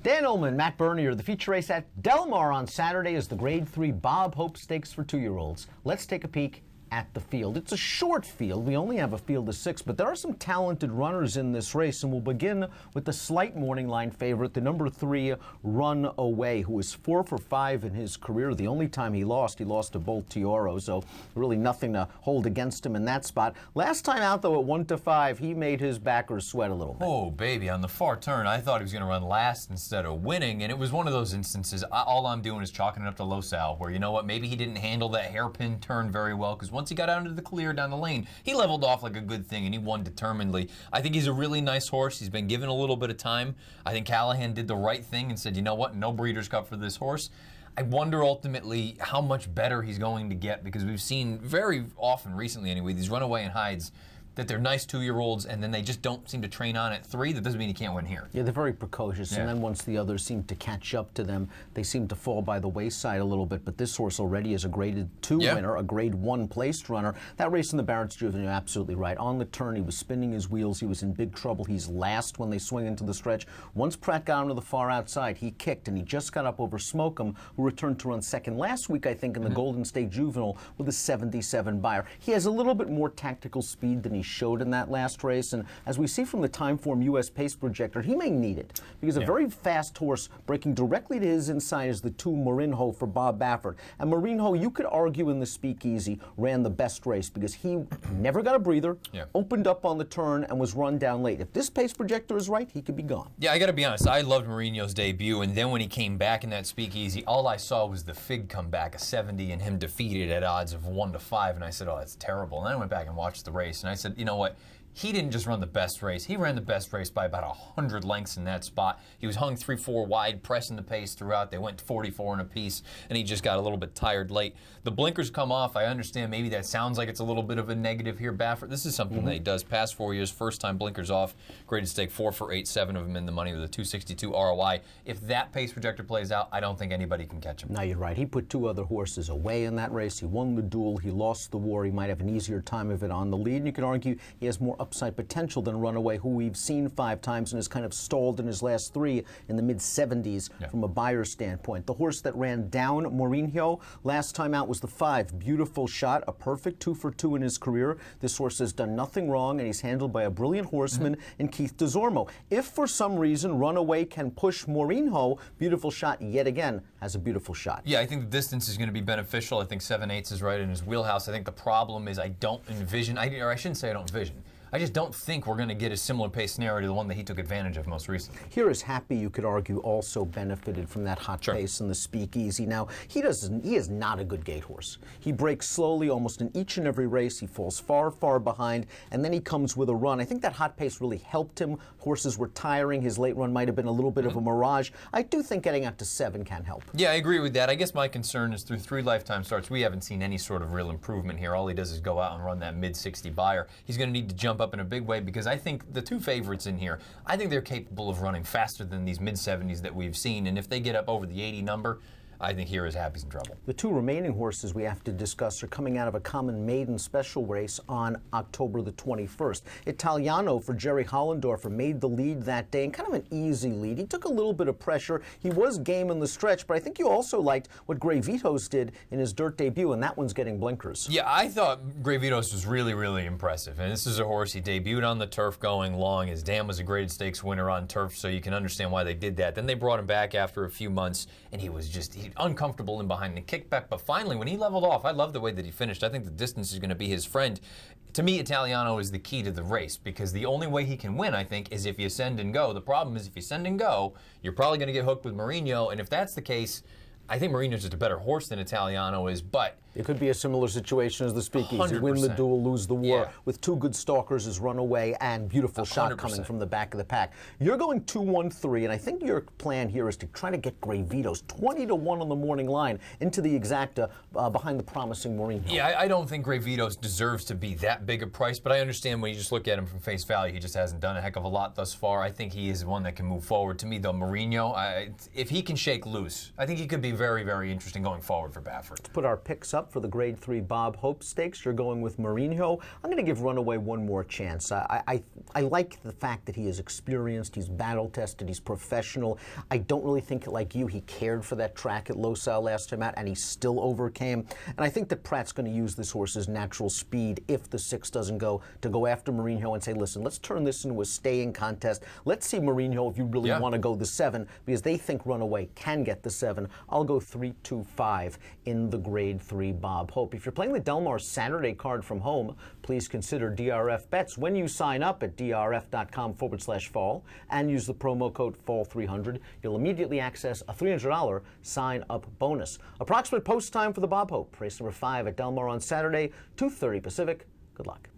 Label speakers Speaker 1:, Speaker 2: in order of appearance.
Speaker 1: Dan Illman, Matt Bernier. The feature race at Del Mar on Saturday is the Grade 3 Bob Hope Stakes for 2-year-olds. Let's take a peek at the field. It's a short field. We only have a field of 6, but there are some talented runners in this race, and we'll begin with the slight morning line favorite, the number 3 Runaway, who is 4 for 5 in his career. The only time he lost to Bolt Tioro, so really nothing to hold against him in that spot. Last time out, though, at 1 to 5, he made his backers sweat a little bit.
Speaker 2: Oh, baby, on the far turn, I thought he was going to run last instead of winning, and it was one of those instances, all I'm doing is chalking it up to Los Al, where, you know what, maybe he didn't handle that hairpin turn very well, because once he got out into the clear down the lane, he leveled off like a good thing, and he won determinedly. I think he's a really nice horse. He's been given a little bit of time. I think Callahan did the right thing and said, you know what, no Breeders' Cup for this horse. I wonder ultimately how much better he's going to get, because we've seen very often recently anyway, these Runaway and Hides, that they're nice 2-year-olds and then they just don't seem to train on at 3. That doesn't mean he can't win here.
Speaker 1: Yeah, they're very precocious, and then once the others seem to catch up to them, they seem to fall by the wayside a little bit. But this horse already is a Grade 2 winner, a Grade 1 placed runner. That race in the Barrett's Juvenile, you're absolutely right. On the turn, he was spinning his wheels. He was in big trouble. He's last when they swing into the stretch. Once Pratt got him to the far outside, he kicked, and he just got up over Smokem, who returned to run second last week, I think, in the Golden State Juvenile with a 77 buyer. He has a little bit more tactical speed than he showed in that last race, and as we see from the Timeform US pace projector, he may need it, because a very fast horse breaking directly to his inside is the 2 Moreno for Bob Baffert. And Moreno, you could argue in the Speakeasy, ran the best race because he never got a breather, opened up on the turn, and was run down late. If this pace projector is right, he could be gone.
Speaker 2: Yeah, I got to be honest, I loved Moreno's debut, and then when he came back in that Speakeasy, all I saw was the Fig come back, a 70, and him defeated at odds of 1 to 5, and I said, oh, that's terrible. And then I went back and watched the race, and I said, you know what? He didn't just run the best race. He ran the best race by about 100 lengths in that spot. He was hung 3-4 wide, pressing the pace throughout. They went 44 in a piece, and he just got a little bit tired late. The blinkers come off. I understand maybe that sounds like it's a little bit of a negative here, Baffert. This is something that he does. Past 4 years, first time blinkers off. Graded stake 4 for 8, 7 of them in the money with a 262 ROI. If that pace projector plays out, I don't think anybody can catch him.
Speaker 1: No, you're right. He put 2 other horses away in that race. He won the duel. He lost the war. He might have an easier time of it on the lead. And you can argue he has more upside potential than Runaway, who we've seen 5 times and has kind of stalled in his last 3 in the mid-70s from a buyer standpoint. The horse that ran down Moreno last time out was the 5. Beautiful Shot, a perfect 2 for 2 in his career. This horse has done nothing wrong, and he's handled by a brilliant horseman in Keith DeZormo. If for some reason Runaway can push Moreno, Beautiful Shot yet again has a beautiful shot.
Speaker 2: Yeah, I think the distance is going to be beneficial. I think 7/8 is right in his wheelhouse. I think the problem is I don't envision, or I shouldn't say I don't envision, I just don't think we're going to get a similar pace scenario to the one that he took advantage of most recently.
Speaker 1: Here is Happy, you could argue, also benefited from that hot pace in the Speakeasy. Now, he is not a good gate horse. He breaks slowly almost in each and every race. He falls far, far behind, and then he comes with a run. I think that hot pace really helped him. Horses were tiring. His late run might have been a little bit of a mirage. I do think getting out to 7 can help.
Speaker 2: Yeah, I agree with that. I guess my concern is through 3 lifetime starts, we haven't seen any sort of real improvement here. All he does is go out and run that mid-60 buyer. He's going to need to jump up in a big way, because I think the 2 favorites in here, I think they're capable of running faster than these mid-70s that we've seen, and if they get up over the 80 number, I think Here is Happy's in trouble.
Speaker 1: The 2 remaining horses we have to discuss are coming out of a common maiden special race on October the 21st. Italiano for Jerry Hollendorfer made the lead that day, and kind of an easy lead. He took a little bit of pressure. He was game in the stretch, but I think you also liked what Gray Vitos did in his dirt debut, and that one's getting blinkers.
Speaker 2: Yeah, I thought Gray Vitos was really, really impressive. And this is a horse, he debuted on the turf going long. His dam was a graded stakes winner on turf, so you can understand why they did that. Then they brought him back after a few months, and he was just uncomfortable in behind the kickback. But finally, when he leveled off, I love the way that he finished. I think the distance is going to be his friend. To me, Italiano is the key to the race, because the only way he can win, I think, is if you send and go. The problem is if you send and go, you're probably going to get hooked with Moreno, and if that's the case, I think Moreno's just a better horse than Italiano is, but
Speaker 1: it could be a similar situation as the Speakeasy.
Speaker 2: 100%.
Speaker 1: Win the duel, lose the war, with 2 good stalkers as Runaway and Beautiful Shot
Speaker 2: 100%.
Speaker 1: coming from the back of the pack. You're going 2-1-3, and I think your plan here is to try to get Gray Vitos 20 to 1 on the morning line into the exacta behind the promising Moreno.
Speaker 2: Yeah, I don't think Gray Vitos deserves to be that big a price, but I understand when you just look at him from face value, he just hasn't done a heck of a lot thus far. I think he is one that can move forward. To me, though, Moreno, if he can shake loose, I think he could be very, very interesting going forward for Baffert.
Speaker 1: To put our picks up, up for the Grade 3 Bob Hope Stakes. You're going with Moreno. I'm going to give Runaway one more chance. I like the fact that he is experienced, he's battle-tested, he's professional. I don't really think, like you, he cared for that track at Losail last time out, and he still overcame. And I think that Pratt's going to use this horse's natural speed if the 6 doesn't go, to go after Moreno and say, listen, let's turn this into a staying contest. Let's see, Moreno, if you really want to go the 7, because they think Runaway can get the 7. I'll go 3-2-5 in the Grade 3 Bob Hope. If you're playing the Del Mar Saturday card from home, please consider DRF bets when you sign up at drf.com/fall and use the promo code FALL300. You'll immediately access a $300 sign-up bonus. Approximate post time for the Bob Hope. Race number 5 at Del Mar on Saturday, 2:30 Pacific. Good luck.